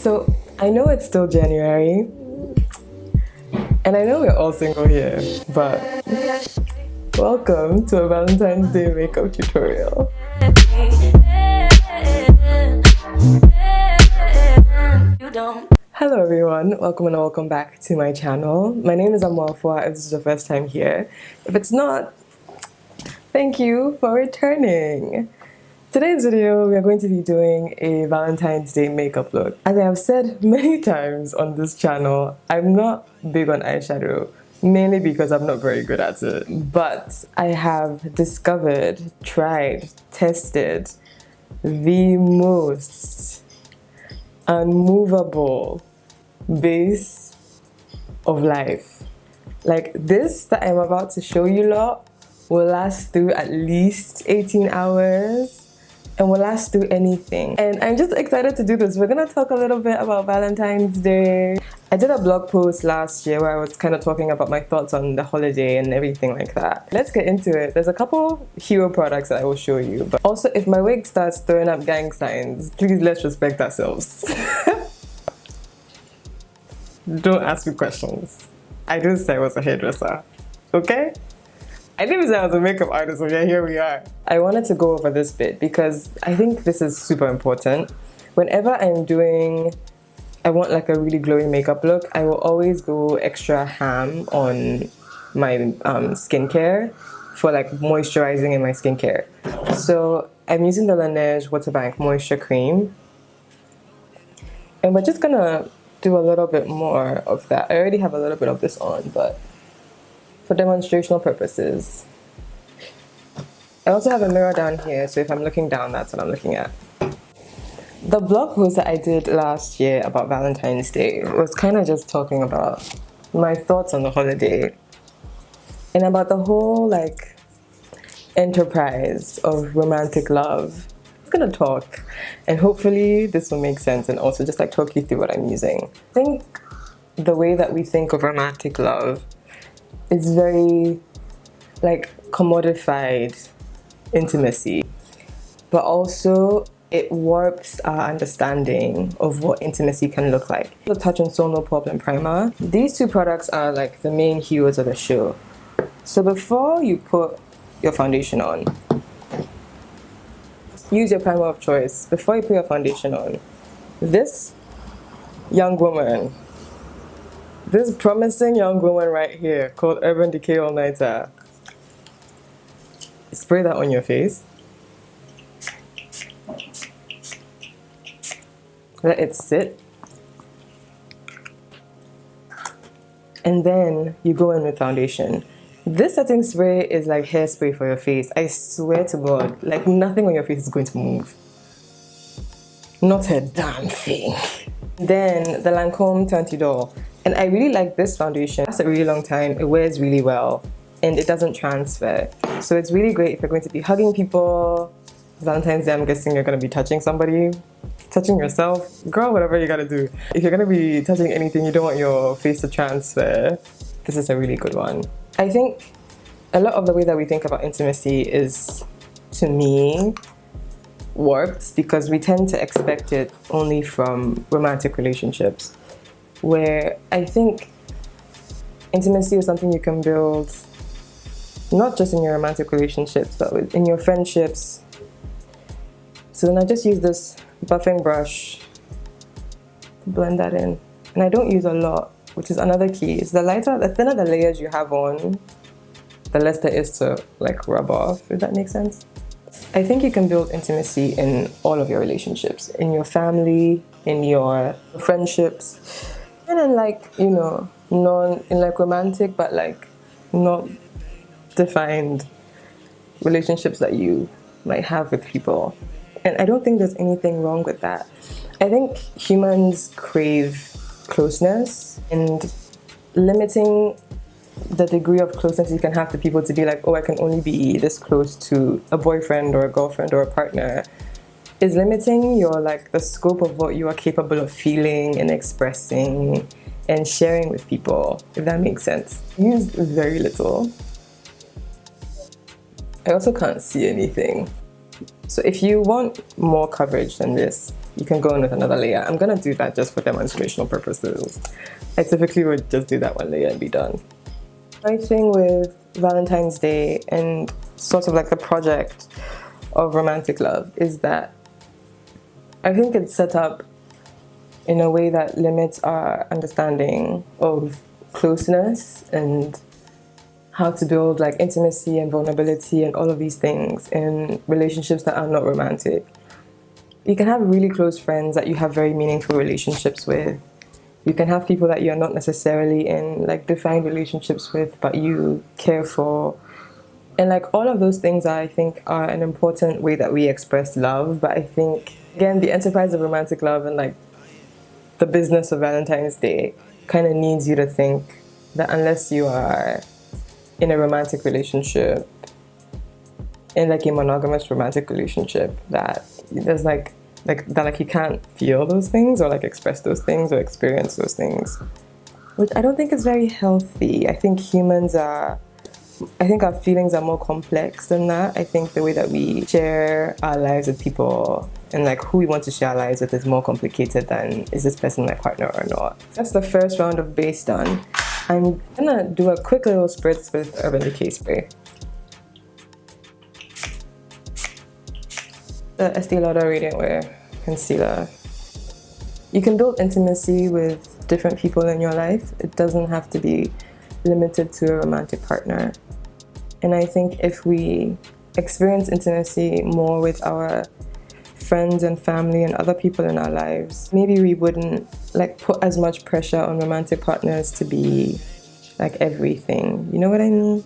So I know it's still January, and I know we're all single here, but welcome to a Valentine's Day makeup tutorial. Hello everyone, welcome and welcome back to my channel. My name is Amwafwa if this is your first time here. If it's not, thank you for returning. Today's video, we are going to be doing a Valentine's Day makeup look. As I have said many times on this channel, I'm not big on eyeshadow, mainly because I'm not very good at it. But I have discovered, tried, tested the most unmovable base of life. Like this that I'm about to show you lot will last through at least 18 hours and will last through anything. And I'm just excited to do this. We're gonna talk a little bit about Valentine's Day. I did a blog post last year where I was kind of talking about my thoughts on the holiday and everything like that. Let's get into it. There's a couple hero products that I will show you, but also if my wig starts throwing up gang signs, please let's respect ourselves. Don't ask me questions. I didn't say I was a hairdresser, okay? I didn't say I was a makeup artist, so yeah, here we are. I wanted to go over this bit because I think this is super important. Whenever I want like a really glowing makeup look, I will always go extra ham on my skincare for like moisturizing in my skincare. So I'm using the Laneige Water Bank Moisture Cream. And we're just gonna do a little bit more of that. I already have a little bit of this on, but for demonstrational purposes. I also have a mirror down here, so if I'm looking down, that's what I'm looking at. The blog post that I did last year about Valentine's Day was kind of just talking about my thoughts on the holiday and about the whole like enterprise of romantic love. I'm gonna talk and hopefully this will make sense and also just like talk you through what I'm using. I think the way that we think of romantic love is very like commodified intimacy, but also it warps our understanding of what intimacy can look like. The Touch and Soul No Problem Primer. These two products are like the main heroes of the show. So before you put your foundation on, use your primer of choice. Before you put your foundation on, this young woman, this promising young woman right here called Urban Decay All Nighter. Spray that on your face. Let it sit. And then you go in with foundation. This setting spray is like hairspray for your face. I swear to God, like nothing on your face is going to move. Not a damn thing. Then the Lancome Teint D'Or. And I really like this foundation. It lasts a really long time, it wears really well, and it doesn't transfer. So it's really great if you're going to be hugging people. Valentine's Day, I'm guessing you're going to be touching somebody, touching yourself. Girl, whatever you gotta do. If you're going to be touching anything, you don't want your face to transfer, this is a really good one. I think a lot of the way that we think about intimacy is, to me, warped because we tend to expect it only from romantic relationships, where I think intimacy is something you can build not just in your romantic relationships, but in your friendships. So then I just use this buffing brush to blend that in. And I don't use a lot, which is another key. It's the thinner the layers you have on, the less there is to like rub off, if that makes sense. I think you can build intimacy in all of your relationships, in your family, in your friendships, and in like, you know, in like romantic but like not defined relationships that you might have with people. And I don't think there's anything wrong with that. I think humans crave closeness, and limiting the degree of closeness you can have to people to be like, oh, I can only be this close to a boyfriend or a girlfriend or a partner is limiting your like the scope of what you are capable of feeling and expressing and sharing with people, if that makes sense. Use very little. I also can't see anything. So if you want more coverage than this, you can go in with another layer. I'm gonna do that just for demonstrational purposes. I typically would just do that one layer and be done. My thing with Valentine's Day and sort of like the project of romantic love is that I think it's set up in a way that limits our understanding of closeness and how to build like intimacy and vulnerability and all of these things in relationships that are not romantic. You can have really close friends that you have very meaningful relationships with. You can have people that you're not necessarily in like defined relationships with, but you care for. And like all of those things, I think, are an important way that we express love. But I think, again, the enterprise of romantic love and like the business of Valentine's Day kind of needs you to think that unless you are in a romantic relationship, in like a monogamous romantic relationship, that there's like you can't feel those things or like express those things or experience those things, which I don't think is very healthy. I think our feelings are more complex than that. I think the way that we share our lives with people and like who we want to share our lives with is more complicated than is this person my partner or not. That's the first round of base done. I'm gonna do a quick little spritz with Urban Decay spray. The Estee Lauder Radiant Wear Concealer. You can build intimacy with different people in your life. It doesn't have to be limited to a romantic partner. And I think if we experience intimacy more with our friends and family and other people in our lives, maybe we wouldn't like put as much pressure on romantic partners to be like everything. You know what I mean?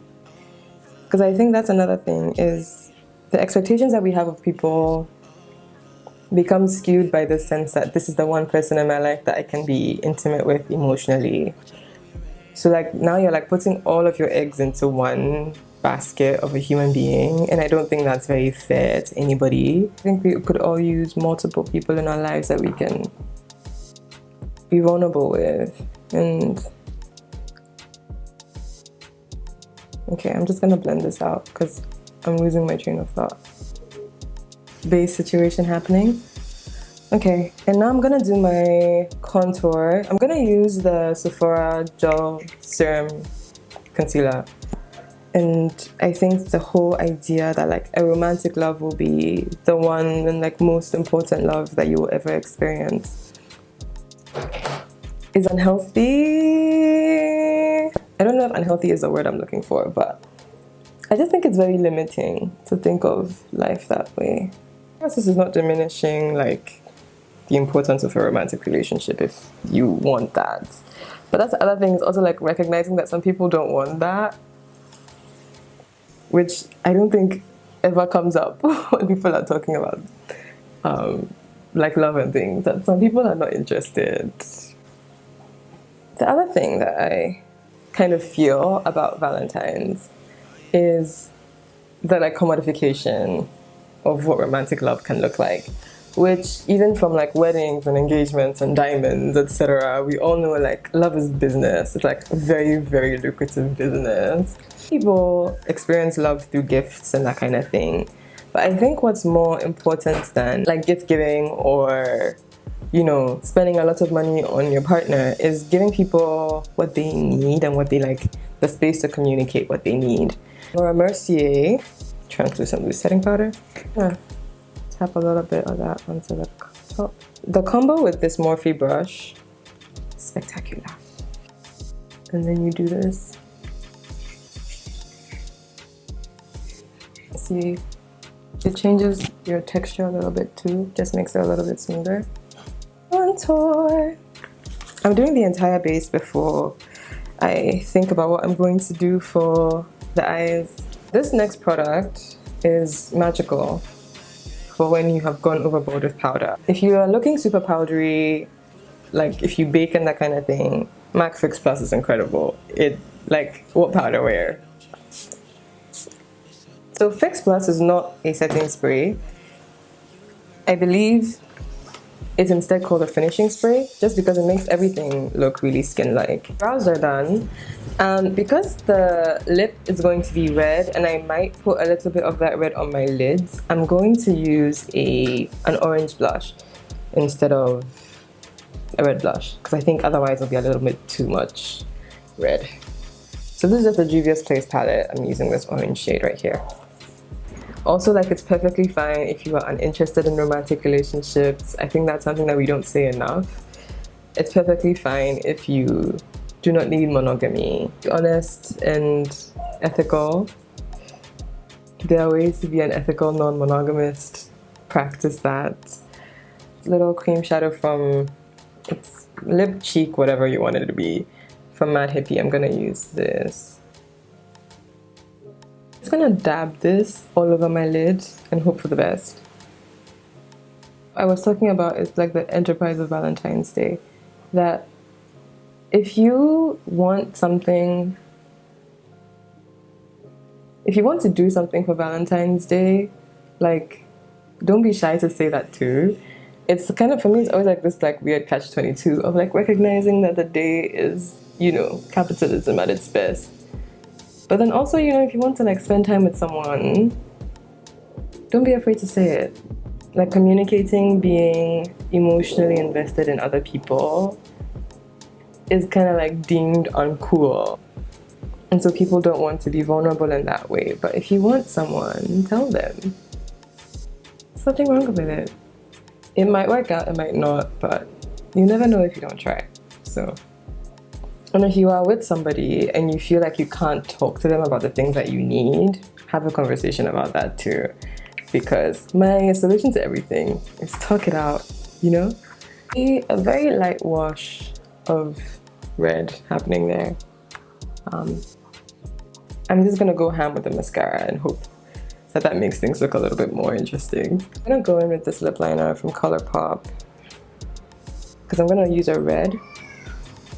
Because I think that's another thing, is the expectations that we have of people become skewed by the sense that this is the one person in my life that I can be intimate with emotionally. So like now you're like putting all of your eggs into one basket of a human being, and I don't think that's very fair to anybody. I think we could all use multiple people in our lives that we can be vulnerable with. And okay, I'm just gonna blend this out because I'm losing my train of thought. Base situation happening. Okay, and now I'm gonna do my contour. I'm gonna use the Sephora Gel Serum Concealer. And I think the whole idea that like a romantic love will be the one and like most important love that you will ever experience is unhealthy. I don't know if unhealthy is the word I'm looking for, but I just think it's very limiting to think of life that way. This is not diminishing like the importance of a romantic relationship if you want that. But that's the other thing, is also like recognizing that some people don't want that, which I don't think ever comes up when people are talking about like love and things, that some people are not interested. The other thing that I kind of feel about Valentine's is the like commodification of what romantic love can look like, which even from like weddings and engagements and diamonds, etc., we all know like love is business. It's like a very, very lucrative business. People experience love through gifts and that kind of thing. But I think what's more important than like gift giving or, you know, spending a lot of money on your partner is giving people what they need and what they like, the space to communicate what they need. Laura Mercier translucent loose setting powder. Yeah. Tap a little bit of that onto the top. The combo with this Morphe brush, spectacular. And then you do this. See, it changes your texture a little bit too, just makes it a little bit smoother. Contour. I'm doing the entire base before I think about what I'm going to do for the eyes. This next product is magical for when you have gone overboard with powder. If you are looking super powdery, like if you bake and that kind of thing, MAC Fix Plus is incredible. It, like, what powder wear? So Fix Plus is not a setting spray. I believe it's instead called a finishing spray, just because it makes everything look really skin-like. Brows are done. Because the lip is going to be red, and I might put a little bit of that red on my lids, I'm going to use an orange blush. instead of a red blush, because I think otherwise it'll be a little bit too much red. So this is just a Juvia's Place palette. I'm using this orange shade right here. Also, like, it's perfectly fine if you are uninterested in romantic relationships. I think that's something that we don't say enough. It's perfectly fine if you do not need monogamy. Be honest and ethical. There are ways to be an ethical non-monogamist. Practice that. Little cream shadow from, it's lip cheek, whatever you want it to be, from Mad Hippie. I'm gonna use this. I'm just gonna dab this all over my lid and hope for the best. I was talking about is like the enterprise of Valentine's Day. That if you want something, if you want to do something for Valentine's Day, like, don't be shy to say that too. It's kind of, for me, it's always like this like weird catch-22 of like recognizing that the day is, you know, capitalism at its best. But then also, you know, if you want to like spend time with someone, don't be afraid to say it. Like, communicating, being emotionally invested in other people is kind of like deemed uncool. And so people don't want to be vulnerable in that way. But if you want someone, tell them. There's nothing wrong with it. It might work out, it might not, but you never know if you don't try. So, and if you are with somebody and you feel like you can't talk to them about the things that you need, have a conversation about that too. Because my solution to everything is talk it out, you know? A very light wash of red happening there. I'm just gonna go ham with the mascara and hope that that makes things look a little bit more interesting. I'm gonna go in with this lip liner from ColourPop because I'm gonna use a red.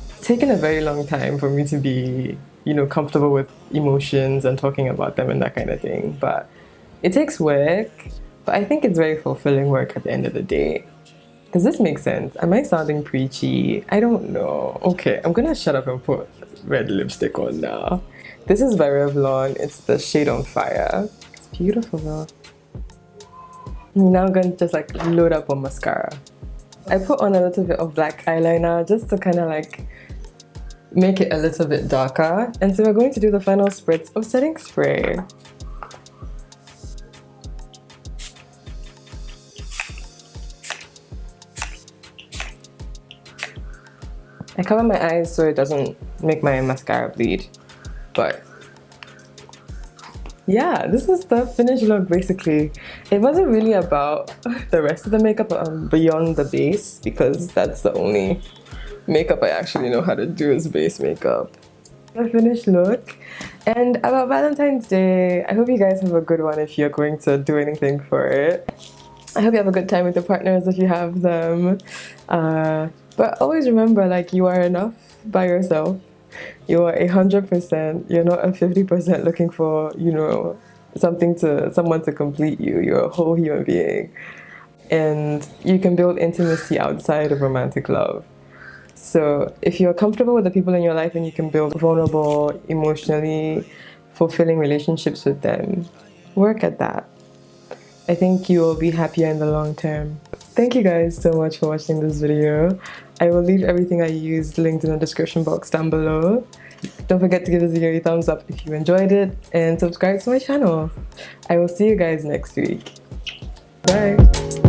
It's taken a very long time for me to be, you know, comfortable with emotions and talking about them and that kind of thing, but it takes work, but I think it's very fulfilling work at the end of the day. Does this make sense? Am I sounding preachy? I don't know. Okay, I'm gonna shut up and put red lipstick on now. This is by Revlon. It's the shade On Fire. It's beautiful though. Now I'm gonna just like load up on mascara. I put on a little bit of black eyeliner just to kind of like make it a little bit darker. And so we're going to do the final spritz of setting spray. I cover my eyes so it doesn't make my mascara bleed. But yeah, this is the finished look basically. It wasn't really about the rest of the makeup beyond the base, because that's the only makeup I actually know how to do is base makeup. The finished look. And about Valentine's Day, I hope you guys have a good one if you're going to do anything for it. I hope you have a good time with your partners if you have them. But always remember, like, you are enough by yourself. You are 100%. You're not a 50% looking for, you know, someone to complete you. You're a whole human being. And you can build intimacy outside of romantic love. So if you're comfortable with the people in your life and you can build vulnerable, emotionally fulfilling relationships with them, work at that. I think you will be happier in the long term. Thank you guys so much for watching this video. I will leave everything I used linked in the description box down below. Don't forget to give this video a thumbs up if you enjoyed it, and subscribe to my channel. I will see you guys next week. Bye!